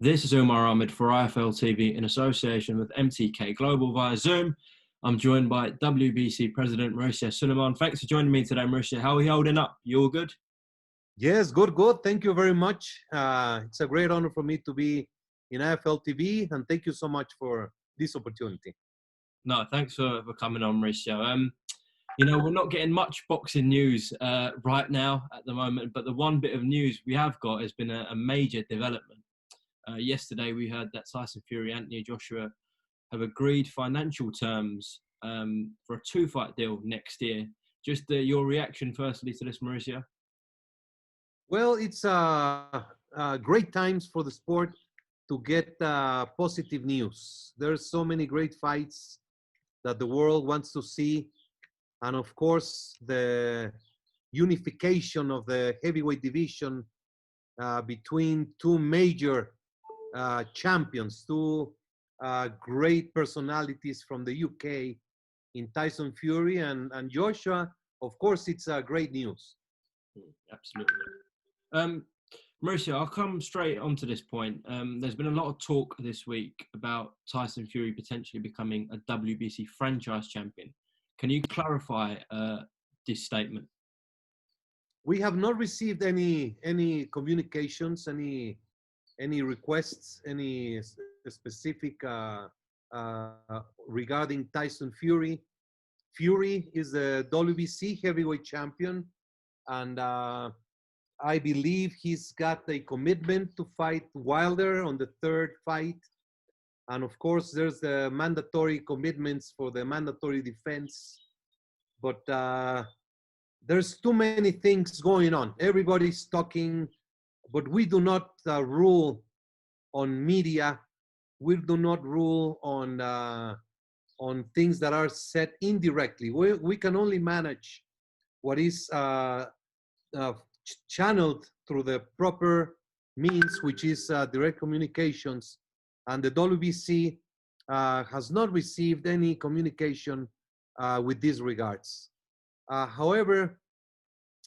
This is UMAR for IFL TV in association with MTK Global via Zoom. I'm joined by WBC President Mauricio Sulaiman. Thanks for joining me today, Mauricio. How are you holding up? You all good? Yes, good. Thank you very much. It's a great honor for me to be in IFL TV, and thank you so much for this opportunity. No, thanks for coming on, Mauricio. We're not getting much boxing news right now at the moment, but the one bit of news we have got has been a major development. Yesterday, we heard that Tyson Fury, Anthony Joshua have agreed financial terms for a two-fight deal next year. Just your reaction, firstly, to this, Mauricio? Well, it's great times for the sport to get positive news. There's so many great fights that the world wants to see. And of course, the unification of the heavyweight division between two major champions, two great personalities from the UK in Tyson Fury and Joshua. Of course, it's great news. Absolutely. Mauricio, I'll come straight onto this point. There's been a lot of talk this week about Tyson Fury potentially becoming a WBC franchise champion. Can you clarify this statement? We have not received any communications, any requests, any specific regarding Tyson Fury. Fury is the WBC heavyweight champion, and I believe he's got a commitment to fight Wilder on the third fight. And of course, there's the mandatory commitments for the mandatory defense. But there's too many things going on. Everybody's talking, but we do not rule on media. We do not rule on things that are said indirectly. We can only manage what is channeled through the proper means, which is direct communications. And the WBC has not received any communication with these regards. However,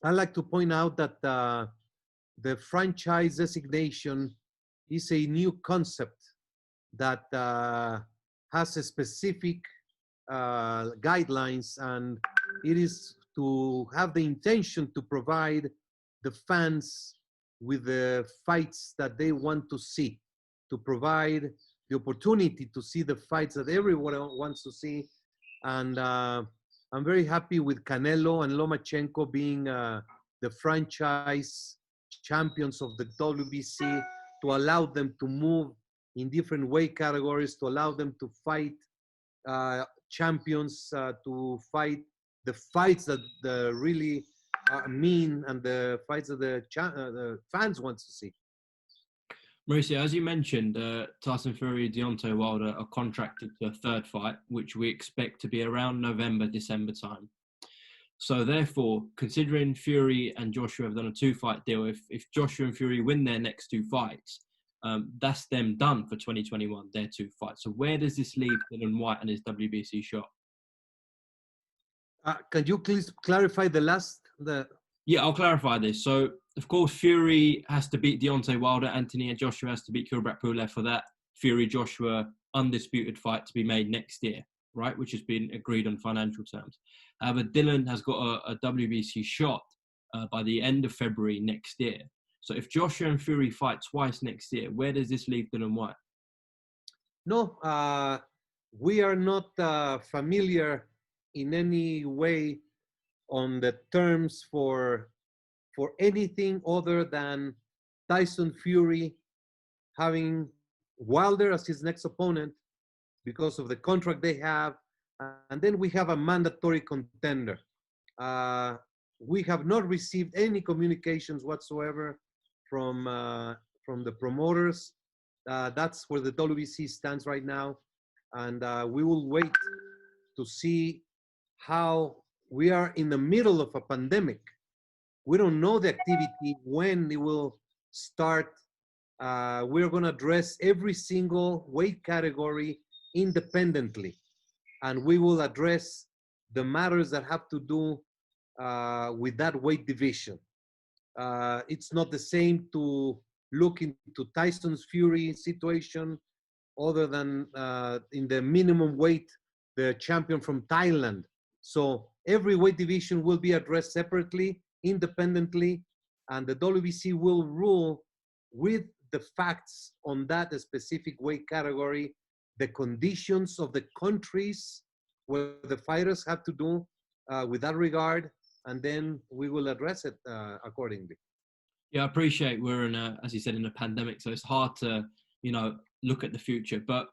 I'd like to point out that the franchise designation is a new concept that has a specific guidelines, and it is to have the intention to provide the fans with the fights that they want to see, to provide the opportunity to see the fights that everyone wants to see. And I'm very happy with Canelo and Lomachenko being the franchise champions of the WBC, to allow them to move in different weight categories, to allow them to fight champions, to fight the fights that really mean, and the fights that the fans want to see. Mauricio, as you mentioned, Tyson Fury and Deontay Wilder are contracted to a third fight, which we expect to be around November, December time. So therefore, considering Fury and Joshua have done a two-fight deal, if Joshua and Fury win their next two fights, that's them done for 2021, their two fights. So where does this leave Dillian Whyte and his WBC shot? Can you please clarify the last? Yeah, I'll clarify this. So, of course, Fury has to beat Deontay Wilder. Anthony and Joshua has to beat Kubrat Pulev for that Fury-Joshua undisputed fight to be made next year, right? Which has been agreed on financial terms. However, Dillian has got a WBC shot by the end of February next year. So if Joshua and Fury fight twice next year, where does this leave Dillian Whyte? No, we are not familiar in any way on the terms for anything other than Tyson Fury having Wilder as his next opponent because of the contract they have, and then we have a mandatory contender. We have not received any communications whatsoever from the promoters. That's where the WBC stands right now, and we will wait to see how. We are in the middle of a pandemic. We don't know the activity, when it will start. We're going to address every single weight category independently, and we will address the matters that have to do with that weight division. It's not the same to look into Tyson's Fury situation, other than in the minimum weight, the champion from Thailand. So every weight division will be addressed separately, independently, and the WBC will rule with the facts on that specific weight category, the conditions of the countries where the fighters have to do with that regard, and then we will address it accordingly. Yeah, I appreciate we're in a, as you said, in a pandemic, so it's hard to, look at the future. But,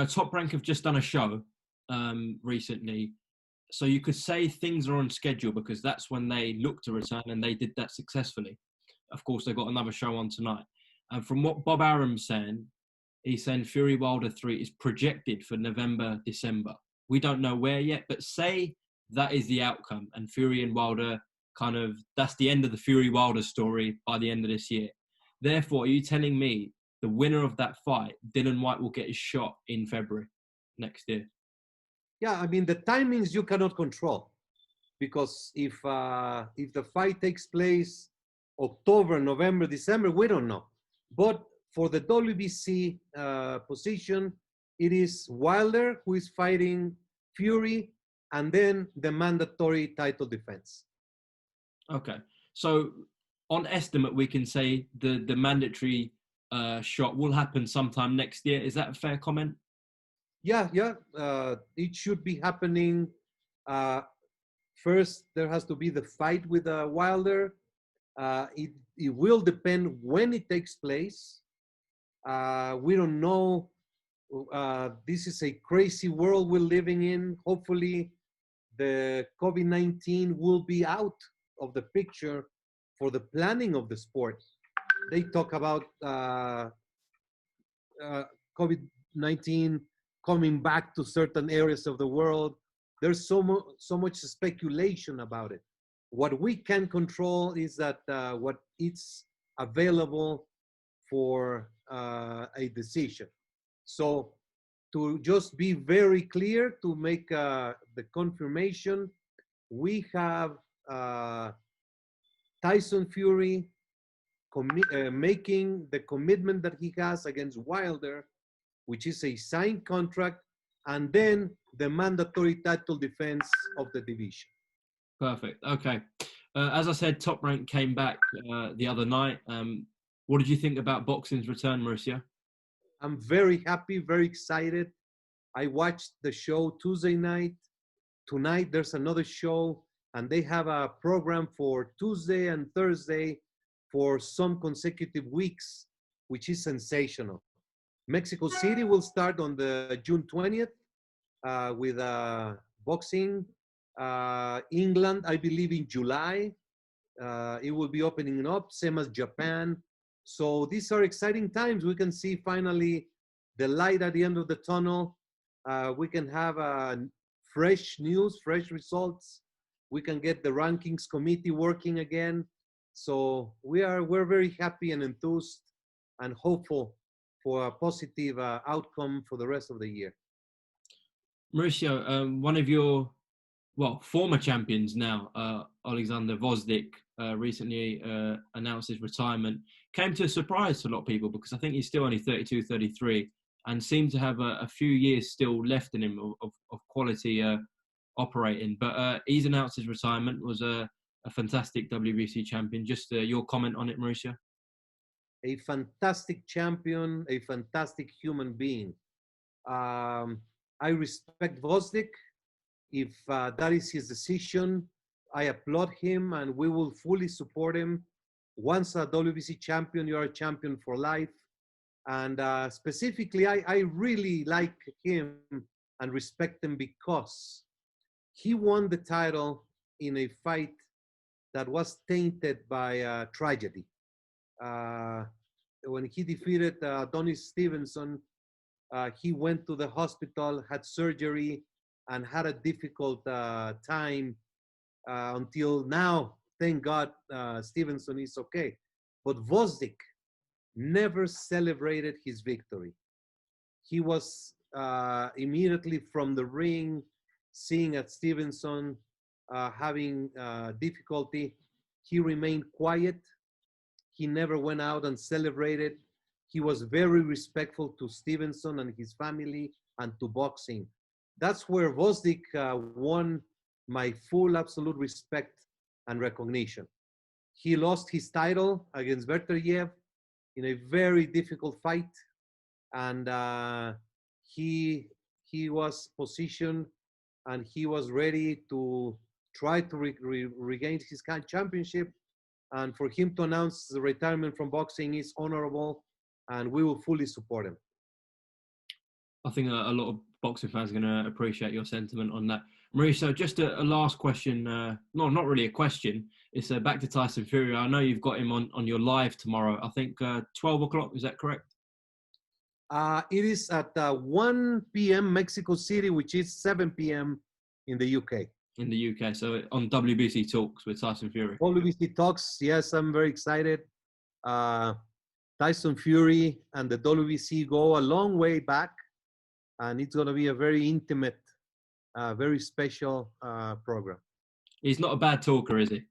Top Rank have just done a show recently. So you could say things are on schedule because that's when they look to return, and they did that successfully. Of course, they've got another show on tonight. And from what Bob Arum's saying, he's saying Fury Wilder 3 is projected for November, December. We don't know where yet, but say that is the outcome, and Fury and Wilder that's the end of the Fury Wilder story by the end of this year. Therefore, are you telling me the winner of that fight, Dillian Whyte, will get his shot in February next year? Yeah, I mean, the timings you cannot control, because if the fight takes place October, November, December, we don't know. But for the WBC position, it is Wilder who is fighting Fury, and then the mandatory title defense. Okay, so on estimate, we can say the mandatory shot will happen sometime next year. Is that a fair comment? Yeah. It should be happening. First, there has to be the fight with Wilder. It will depend when it takes place. We don't know. This is a crazy world we're living in. Hopefully, the COVID-19 will be out of the picture for the planning of the sport. They talk about COVID-19 coming back to certain areas of the world. There's so much speculation about it. What we can control is that what is available for a decision. So to just be very clear, to make the confirmation, we have Tyson Fury making the commitment that he has against Wilder, which is a signed contract, and then the mandatory title defense of the division. Perfect. Okay. As I said, Top Rank came back the other night. What did you think about boxing's return, Mauricio? I'm very happy, very excited. I watched the show Tuesday night. Tonight, there's another show, and they have a program for Tuesday and Thursday for some consecutive weeks, which is sensational. Mexico City will start on the June 20th with boxing. England, I believe in July, it will be opening up, same as Japan. So these are exciting times. We can see finally the light at the end of the tunnel. We can have fresh news, fresh results. We can get the rankings committee working again. So we're very happy and enthused and hopeful for a positive outcome for the rest of the year. Mauricio, one of your former champions now, Oleksandr Gvozdyk, recently announced his retirement. Came to a surprise to a lot of people because I think he's still only 32, 33 and seemed to have a few years still left in him of quality operating. But he's announced his retirement, was a fantastic WBC champion. Just your comment on it, Mauricio? A fantastic champion, a fantastic human being. I respect Gvozdyk. If that is his decision, I applaud him, and we will fully support him. Once a WBC champion, you're a champion for life. And specifically, I really like him and respect him because he won the title in a fight that was tainted by tragedy. When he defeated Adonis Stevenson, he went to the hospital, had surgery, and had a difficult time until now. Thank God Stevenson is okay. But Gvozdyk never celebrated his victory. He was immediately from the ring, seeing at Stevenson having difficulty. He remained quiet. He never went out and celebrated. He was very respectful to Stevenson and his family and to boxing. That's where Gvozdyk won my full absolute respect and recognition. He lost his title against Verteryev in a very difficult fight, and he was positioned and he was ready to try to regain his championship. And for him to announce the retirement from boxing is honorable, and we will fully support him. I think a lot of boxing fans are going to appreciate your sentiment on that. Mauricio, just a last question. No, not really a question. It's back to Tyson Fury. I know you've got him on your live tomorrow. I think 12 o'clock. Is that correct? It is at 1 p.m. Mexico City, which is 7 p.m. in the UK. In the UK, so on WBC Talks with Tyson Fury. WBC Talks, yes, I'm very excited. Tyson Fury and the WBC go a long way back, and it's going to be a very intimate, very special program. He's not a bad talker, is he?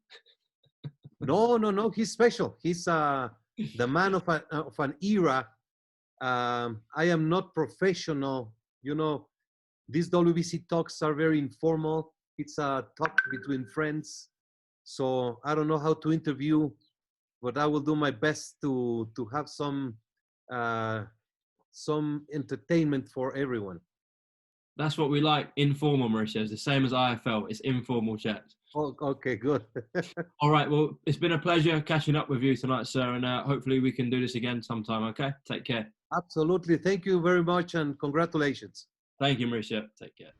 No, he's special. He's the man of an era. I am not professional. You know, these WBC Talks are very informal. It's a talk between friends. So I don't know how to interview, but I will do my best to have some entertainment for everyone. That's what we like, informal, Mauricio. It's the same as IFL. It's informal chats. Oh, okay, good. All right, well, it's been a pleasure catching up with you tonight, sir, and hopefully we can do this again sometime, okay? Take care. Absolutely. Thank you very much, and congratulations. Thank you, Mauricio. Take care.